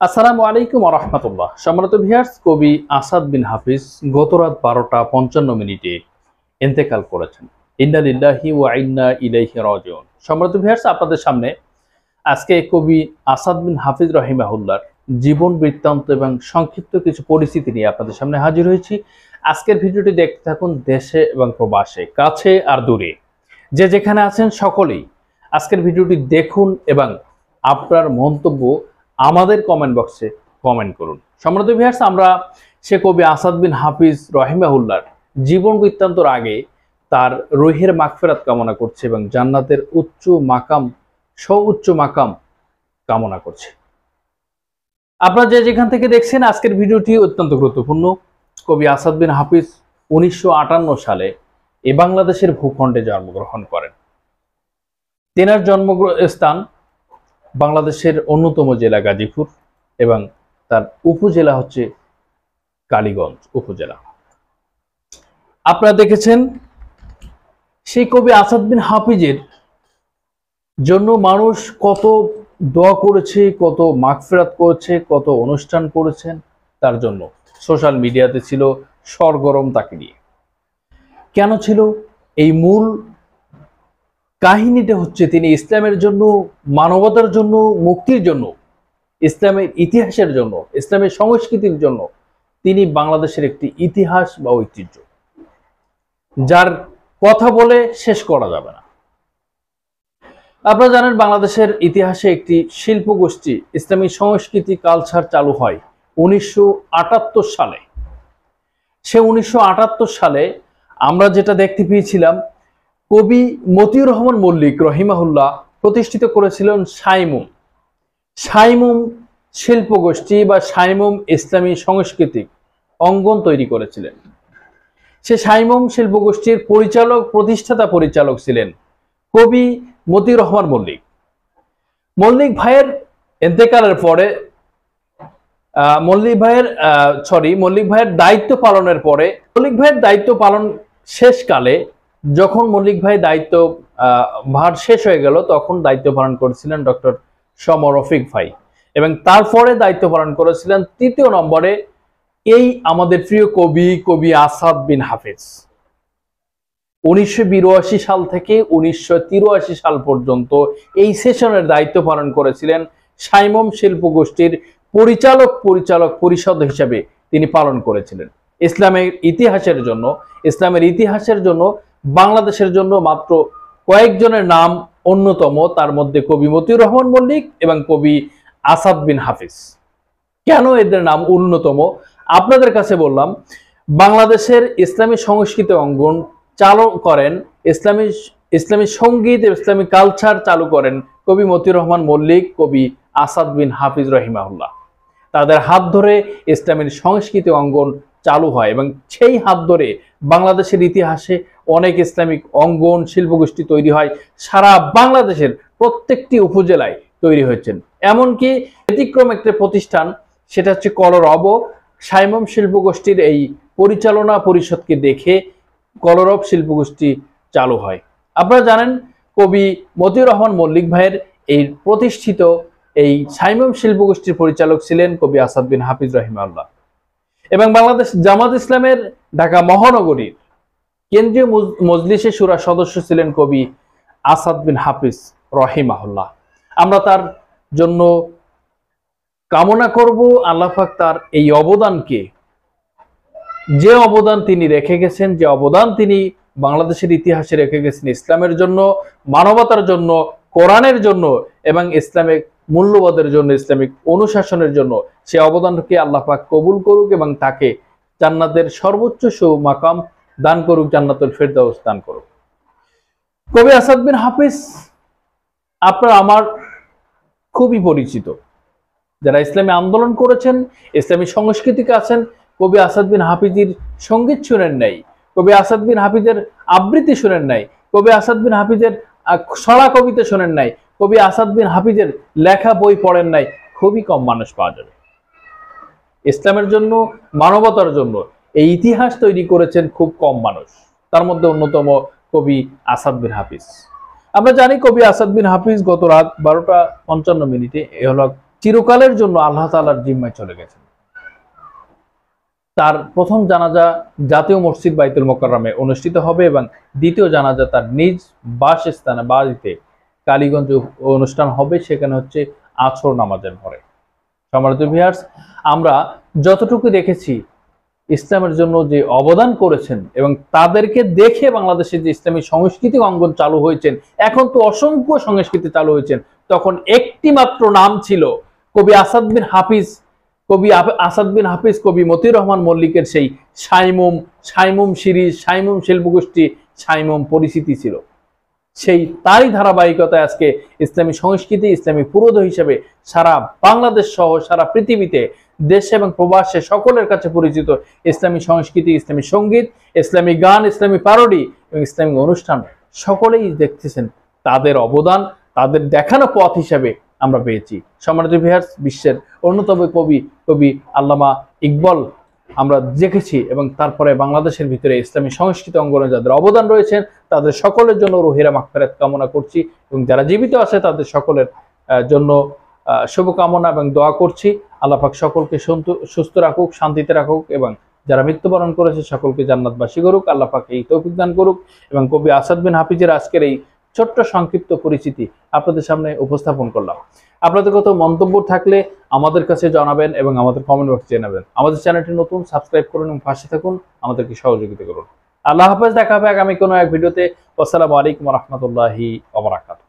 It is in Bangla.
আসসালামু আলাইকুম ওয়া রাহমাতুল্লাহ। সম্মানিত ভিউয়ার্স, কবি আসাদ বিন হাফিজ গত রাত 12টা 55 ইন্তেকাল করেছেন। ইন্না লিল্লাহি ওয়া ইন্না ইলাইহি রাজিউন। সম্মানিত ভিউয়ার্স, আপনাদের সামনে আজকে কবি আসাদ বিন হাফিজ রাহিমাহুল্লাহর জীবন বৃত্তান্ত এবং সংক্ষিপ্ত কিছু পরিস্থিতি নিয়ে আপনাদের সামনে হাজির হয়েছি। আজকের ভিডিওটি দেখতে থাকুন দেশে এবং প্রবাসে, কাছে আর দূরে, যে যেখানে আছেন সকলেই আজকের ভিডিওটি দেখুন এবং আপনার মন্তব্য আমাদের কমেন্ট বক্সে কমেন্ট করুন। সম্মানিত ভিউয়ার্স, আমরা সে কবি আসাদ বিন হাফিজ রাহিমাহুল্লাহর জীবন বৃত্তান্তর আগে তার রুহের মাগফিরাত কামনা করছে এবং জান্নাতের সর্বোচ্চ মাকাম কামনা করছে। আপনারা যে যেখান থেকে দেখছেন আজকের ভিডিওটি অত্যন্ত গুরুত্বপূর্ণ। কবি আসাদ বিন হাফিজ 1958 সালে বাংলাদেশের ভূখণ্ডে জন্মগ্রহণ করেন। তেনার জন্মস্থান বাংলাদেশের অন্যতম জেলা গাজীপুর এবং তার উপজেলা হচ্ছে কালীগঞ্জ উপজেলা। আপনারা দেখেছেন সেই কবি আসাদ বিন হাফিজের জন্য মানুষ কত দোয়া করেছে, কত মাগফিরাত করেছে, কত অনুষ্ঠান করেছেন তার জন্য। সোশ্যাল মিডিয়াতে ছিল সরগরম তাকে নিয়ে। কেন ছিল? এই মূল কাহিনীটা হচ্ছে তিনি ইসলামের জন্য, মানবতার জন্য, মুক্তির জন্য, ইসলামের ইতিহাসের জন্য, ইসলামের সংস্কৃতির জন্য তিনি বাংলাদেশের একটি ইতিহাস বা ঐতিহ্য, যার কথা বলে শেষ করা যাবে না। আপনারা জানেন বাংলাদেশের ইতিহাসে একটি শিল্প গোষ্ঠী ইসলামী সংস্কৃতি কালচার চালু হয় 1978 সালে। সে 1978 সালে আমরা যেটা দেখতে পেয়েছিলাম, কবি মতিউর রহমান মল্লিক রহিমাহুল্লাহ প্রতিষ্ঠিত করেছিলেন সাইমুম শিল্প গোষ্ঠী বা সাইমুম ইসলামী সাংস্কৃতিক অঙ্গন তৈরি করেছিলেন। সে সাইমুম শিল্প গোষ্ঠীর প্রতিষ্ঠাতা পরিচালক ছিলেন কবি মতিউর রহমান মল্লিক। মল্লিক ভাইয়ের ইন্তেকালের পরে মল্লিক ভাইয়ের দায়িত্ব পালনের পরে, মল্লিক ভাইয়ের দায়িত্ব পালন শেষকালে যখন মল্লিক ভাই দায়িত্ব ভার শেষ হয়ে গেল, তখন দায়িত্ব পালন করেছিলেন ডক্টর সমর রফিক ভাই এবং তারপরে দায়িত্ব পালন করেছিলেন 3য় নম্বরে এই আমাদের প্রিয় কবি আসাদ বিন হাফিজ। 1982 সাল থেকে 1983 সাল পর্যন্ত এই সেশনের দায়িত্ব পালন করেছিলেন সাইমুম শিল্প গোষ্ঠীর পরিচালক পরিষদ হিসেবে তিনি পালন করেছিলেন। ইসলামের ইতিহাসের জন্য বাংলাদেশের জন্য মাত্র কয়েকজনের নাম অন্যতম, তার মধ্যে কবি মতিউর রহমান মল্লিক এবং কবি আসাদ বিন হাফিজ। কেন এদের নাম অন্যতম? আপনাদের কাছে বললাম, বাংলাদেশের ইসলামী সংস্কৃতি অঙ্গন চালু করেন, ইসলামী সঙ্গীত, ইসলামী কালচার চালু করেন কবি মতিউর রহমান মল্লিক, কবি আসাদ বিন হাফিজ রহিমাহুল্লাহ। তাদের হাত ধরে ইসলামের সংস্কৃতি অঙ্গন চালু হয় এবং সেই হাত ধরে বাংলাদেশের ইতিহাসে অনেক ইসলামিক অঙ্গন শিল্পগোষ্ঠী তৈরি হয়। সারা বাংলাদেশের প্রত্যেকটি উপজেলায় তৈরি হয়েছেন। এমনকি ব্যতিক্রম একটা প্রতিষ্ঠান, সেটা হচ্ছে কলরব। সাইমুম শিল্পগোষ্ঠীর এই পরিচালনা পরিষদকে দেখে কলরব শিল্পগোষ্ঠী চালু হয়। আপনারা জানেন কবি মতিউর রহমান মল্লিক ভাইয়ের এই প্রতিষ্ঠিত এই সাইমুম শিল্পগোষ্ঠীর পরিচালক ছিলেন কবি আসাদ বিন হাফিজ রহিমাহুল্লাহ এবং বাংলাদেশ জামাত ইসলামের ঢাকা মহানগরীর কেন্দ্রীয় মজলিসে শুরা সদস্য ছিলেন কবি আসাদ বিন হাফিজ রহিমাহুল্লাহ। আমরা তার জন্য কামনা করব আল্লাহ পাক তার এই অবদানকে, যে অবদান তিনি রেখে গেছেন, যে অবদান তিনি বাংলাদেশের ইতিহাসে রেখে গেছেন ইসলামের জন্য, মানবতার জন্য, কোরআনের জন্য এবং ইসলামিক মূল্যবোধের জন্য, ইসলামিক অনুশাসনের জন্য, সে অবদানকে আল্লাহ পাক কবুল করুক এবং তাকে জান্নাতের সর্বোচ্চ মাকাম দান করুক, জান্নাতুল ফেরদাউস দান করুক। কবি আসাদ বিন হাফিজ আপনারা আমার খুবই পরিচিত, যারা ইসলামী আন্দোলন করেছেন, ইসলামী সংস্কৃতিকে আছেন। কবি আসাদ বিন হাফিজের সঙ্গীত শুনেন নাই, কবি আসাদ বিন হাফিজের আবৃত্তি শুনেন নাই, কবি আসাদ বিন হাফিজের ছড়া কবিতা শোনেন নাই, কবি আসাদ বিন হাফিজের লেখা বই পড়েন নাই, খুবই কম মানুষ পাওয়া যাবে। ইসলামের জন্য, মানবতার জন্য এই ইতিহাস তৈরি করেছেন খুব কম মানুষ, তার মধ্যে অন্যতম কবি আসাদ বিন হাফিজ। আমরা জানি কবি আসাদ বিন হাফিজ গত রাত 12টা 55 এ হলো চিরকালের জন্য আল্লাহ তাআলার জিম্মায় চলে গেছেন। তার প্রথম জানাজা জাতীয় মসজিদ বাইতুল মোকাররমে অনুষ্ঠিত হবে এবং দ্বিতীয় জানাজা তার নিজ বাসস্থানে বাড়িতে কালীগঞ্জ অনুষ্ঠান হবে, সেখানে হচ্ছে আসর নামাজের পরে। সম্মানিত ভিউয়ার্স, আমরা যতটুকু দেখেছি ইসলামের জন্য যে অবদান করেছেন এবং তাদেরকে দেখে বাংলাদেশে যে ইসলামী সাংস্কৃতিক অঙ্গন চালু হয়েছেন, এখন তো অসংখ্য সংস্কৃতি চালু হয়েছেন, তখন একটি মাত্র নাম ছিল কবি আসাদ বিন হাফিজ। কবি মতিউর রহমান মল্লিকের সেই সাইমুম সিরিজ, সাইমুম শিল্পগোষ্ঠী, সাইমুম পরিচিতি ছিল। সেই তারই ধারাবাহিকতায় আজকে ইসলামী সংস্কৃতি, ইসলামী পুরোধ হিসেবে সারা বাংলাদেশ সহ সারা পৃথিবীতে দেশে এবং প্রবাসে সকলের কাছে পরিচিত ইসলামী সংস্কৃতি, ইসলামী সঙ্গীত, ইসলামী গান, ইসলামী প্যারোডি এবং ইসলামী অনুষ্ঠান সকলেই দেখতেছেন তাদের অবদান, তাদের দেখানো পথ হিসেবে আমরা পেয়েছি। সম্মানিত ভিউয়ার্স, বিশ্বের অন্যতম কবি আল্লামা ইকবাল আমরা দেখেছি এবং তারপরে বাংলাদেশের ভিতরে ইসলামী সংস্কৃতি অঙ্গনে যাদের অবদান রয়েছেন তাদের সকলের জন্য রুহিরা মাগফিরাত কামনা করছি এবং যারা জীবিত আছে তাদের সকলের জন্য শুভকামনা এবং দোয়া করছি। আল্লাহ পাক সকলকে সুস্থ রাখুক, শান্তিতে রাখুক এবং যারা মৃত্যুবরণ করেছে সকলকে জান্নাতবাসী করুক। আল্লাহ পাক এই তৌফিক দান করুক এবং কবি আসাদ বিন হাফিজের আজকের এই ছোট্ট সংক্ষিপ্ত পরিচিতি আপনাদের সামনে উপস্থাপন করলাম। আপনাদের কত মন্তব্য থাকলে আমাদের কাছে জানাবেন এবং আমাদের কমেন্ট বক্সে জানাবেন। আমাদের চ্যানেলটি নতুন, সাবস্ক্রাইব করুন এবং পাশে থাকুন, আমাদেরকে সহযোগিতা করুন। আল্লাহ হাফেজ, দেখা হবে আগামী কোনো এক ভিডিওতে। আসসালামু আলাইকুম ওয়া রাহমাতুল্লাহি ওয়া বারাকাতুহু।